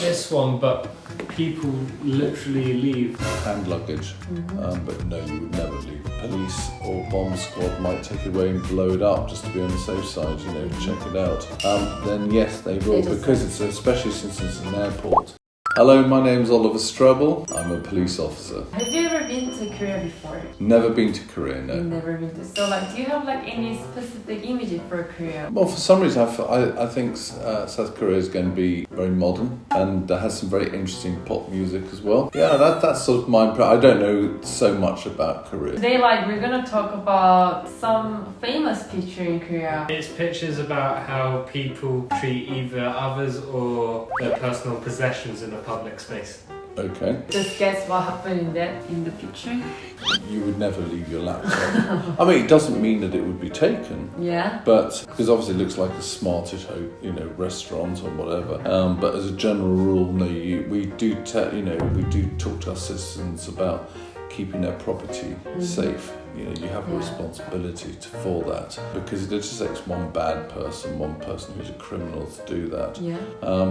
this one, but people literally leave hand luggage, but no, you would never leave. Police or bomb squad might take it away and blow it up just to be on the safe side, check it out. Then yes, they will, because it's, especially since it's an airport. Hello, my name's Oliver Strubble. I'm a police officer. Have you ever been to Korea before? Never been to Korea, no. You've never been to. So, do you have any specific images for Korea? Well, for some reason, I think South Korea is going to be very modern and has some very interesting pop music as well. Yeah, that's sort of my impression. I don't know so much about Korea. Today, we're gonna talk about some famous picture in Korea. It's pictures about how people treat either others or their personal possessions in a public space. Okay. Just guess what happened in the picture? You would never leave your laptop. I mean, it doesn't mean that it would be taken. Yeah. But because obviously it looks like a smartish, restaurant or whatever. But as a general rule, no, we do talk to our citizens about keeping their property safe. You have a responsibility for that, because it just takes one bad person, one person who's a criminal to do that. Yeah.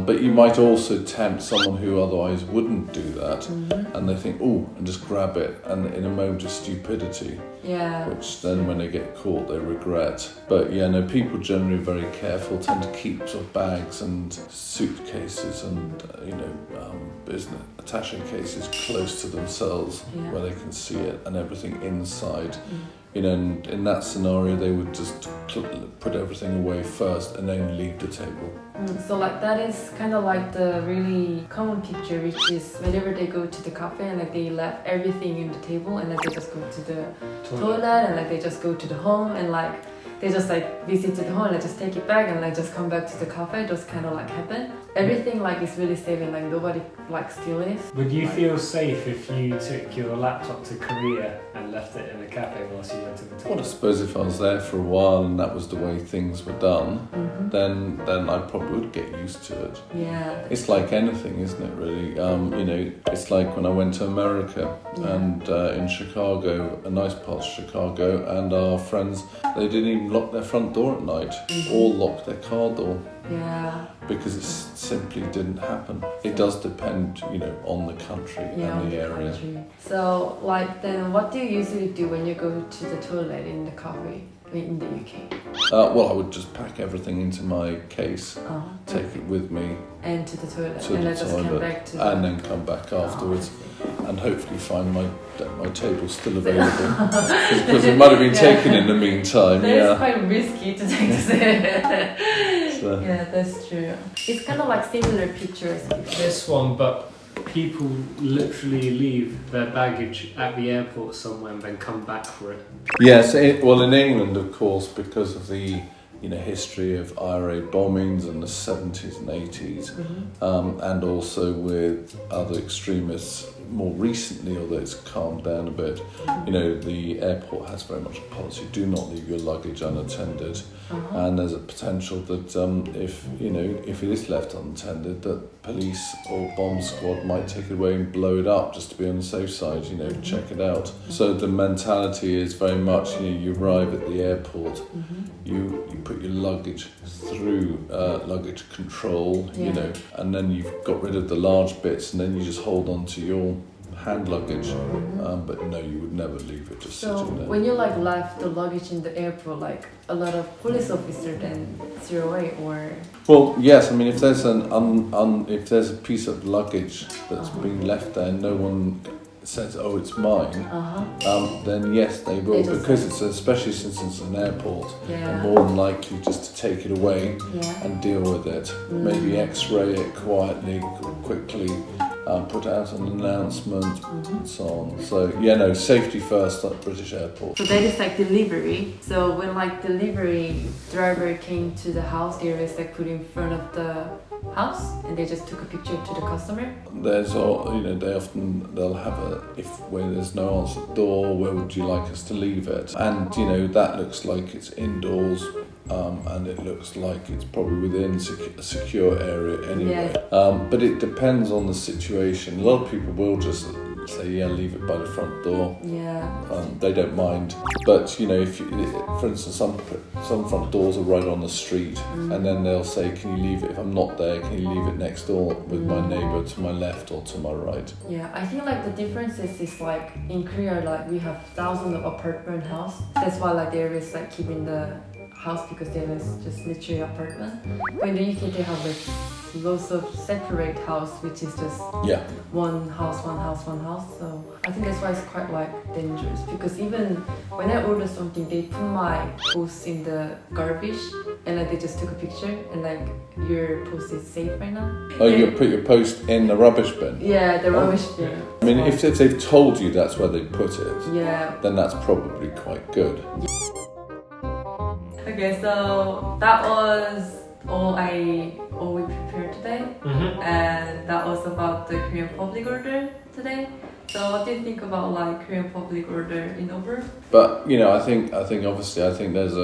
But you might also tempt someone who otherwise wouldn't do that, and they think, and just grab it, and in a moment of stupidity, which then when they get caught they regret. But people generally are very careful, tend to keep sort of bags and suitcases and business attaché cases close to themselves where they can see it and everything inside. And in that scenario they would just put everything away first and then leave the table. So that is kind of like the really common picture, which is whenever they go to the cafe and they left everything in the table and they just go to the toilet and they just go to the home and they just visit to the home and just take it back and just come back to the cafe. Just kind of happen. Everything is really safe and nobody steal it. Would you feel safe if you took your laptop to Korea and left it in a cafe whilst you went to the toilet? Well, I suppose if I was there for a while and that was the way things were done, then I probably would get used to it. Yeah. It's like anything, isn't it, really? It's like when I went to America and in Chicago, a nice part of Chicago, and our friends, they didn't even lock their front door at night or lock their car door. Yeah. Because it simply didn't happen. It does depend, on the country and the area. So, then what do you usually do when you go to the toilet in the cafe in the UK? Well, I would just pack everything into my case, take it with me, and to the toilet, and then come back afterwards, and hopefully find my table still available because it might have been taken in the meantime. It's quite risky to take this. Yeah, that's true. It's kind of similar pictures. This one, but people literally leave their baggage at the airport somewhere and then come back for it. Yes, in England, of course, because of the history of IRA bombings in the 70s and 80s, and also with other extremists more recently, although it's calmed down a bit, the airport has very much a policy: do not leave your luggage unattended. And there's a potential that if it is left unattended, that police or bomb squad might take it away and blow it up just to be on the safe side, check it out. So the mentality is very much, you arrive at the airport, you put your luggage through luggage control, and then you've got rid of the large bits, and then you just hold on to your hand luggage, but no, you would never leave it just sitting there. When you left the luggage in the airport, a lot of police officers then threw away, or? Well, yes. I mean, if there's if there's a piece of luggage that's been left there, no one says, "Oh, it's mine." Then yes, they will, because it's, especially since it's an airport, they're more than likely just to take it away and deal with it. Maybe X-ray it quietly, quickly. Put out an announcement and so on. So safety first at British Airport. So that is delivery. So when delivery driver came to the house, they always put in front of the house and they just took a picture to the customer. There's they'll have when there's no answer at the door, where would you like us to leave it? And that looks like it's indoors. And it looks like it's probably within a secure area anyway. But it depends on the situation. A lot of people will just say, yeah, leave it by the front door. Yeah. They don't mind. But you know, if you, for instance, some front doors are right on the street, and then they'll say, can you leave it if I'm not there? Can you leave it next door with my neighbour to my left or to my right? Yeah, I think like the difference is like in Korea, like we have thousands of apartment house. That's why like there is like keeping the house because there is just literally apartment. But in the UK they have like lots of separate house, which is just one house. So I think that's why it's quite like dangerous, because even when I order something, they put my post in the garbage and like they just took a picture and like your post is safe right now. Oh, you put your post in the rubbish bin? Yeah, the rubbish bin. I mean, if they've told you that's where they put it, yeah, then that's probably quite good. Okay, so that was all we prepared today, and that was about the Korean public order today. So what do you think about like Korean public order in over? But you know, I think obviously there's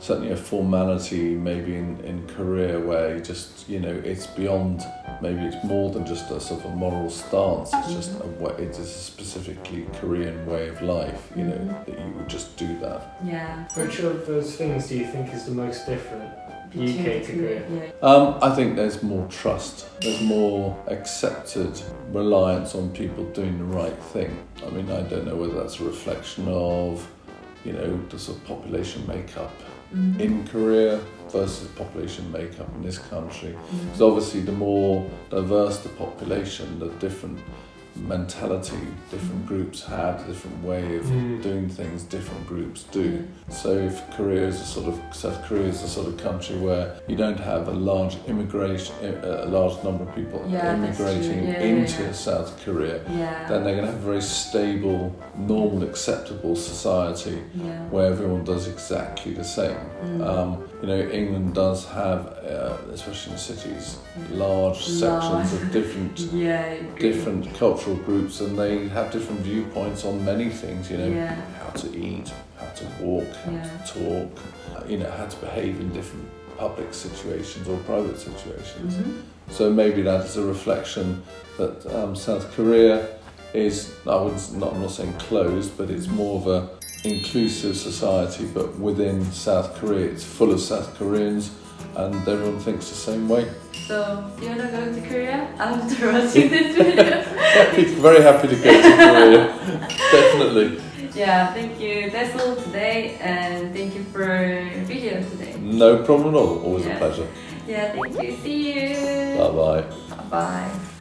certainly a formality maybe in Korea where you just, you know, it's beyond, maybe it's more than just a sort of a moral stance. It's just it's a specifically Korean way of life, you know, that you would just do that. Yeah. Which of those things do you think is the most different? UK to Korea? Yeah. I think there's more trust. There's more accepted reliance on people doing the right thing. I mean, I don't know whether that's a reflection of, you know, the sort of population makeup in Korea versus population makeup in this country. Because obviously the more diverse the population, the different mentality different groups have, different way of doing things different groups do. So if South Korea is a sort of country where you don't have a large immigration, a large number of people immigrating into South Korea, then they're going to have a very stable, normal, acceptable society where everyone does exactly the same. You know, England does have, especially in cities, large sections of different cultural groups, and they have different viewpoints on many things, you know, how to eat, how to walk, how to talk, you know, how to behave in different public situations or private situations. So maybe that is a reflection that South Korea is, I'm not saying closed, but it's more of a inclusive society, but within South Korea it's full of South Koreans and everyone thinks the same way. So, do you want to go to Korea after watching this video? Very happy to go to Korea, definitely. Yeah, thank you. That's all today, and thank you for being here today. No problem at all, always a pleasure. Yeah, thank you. See you. Bye bye. Bye.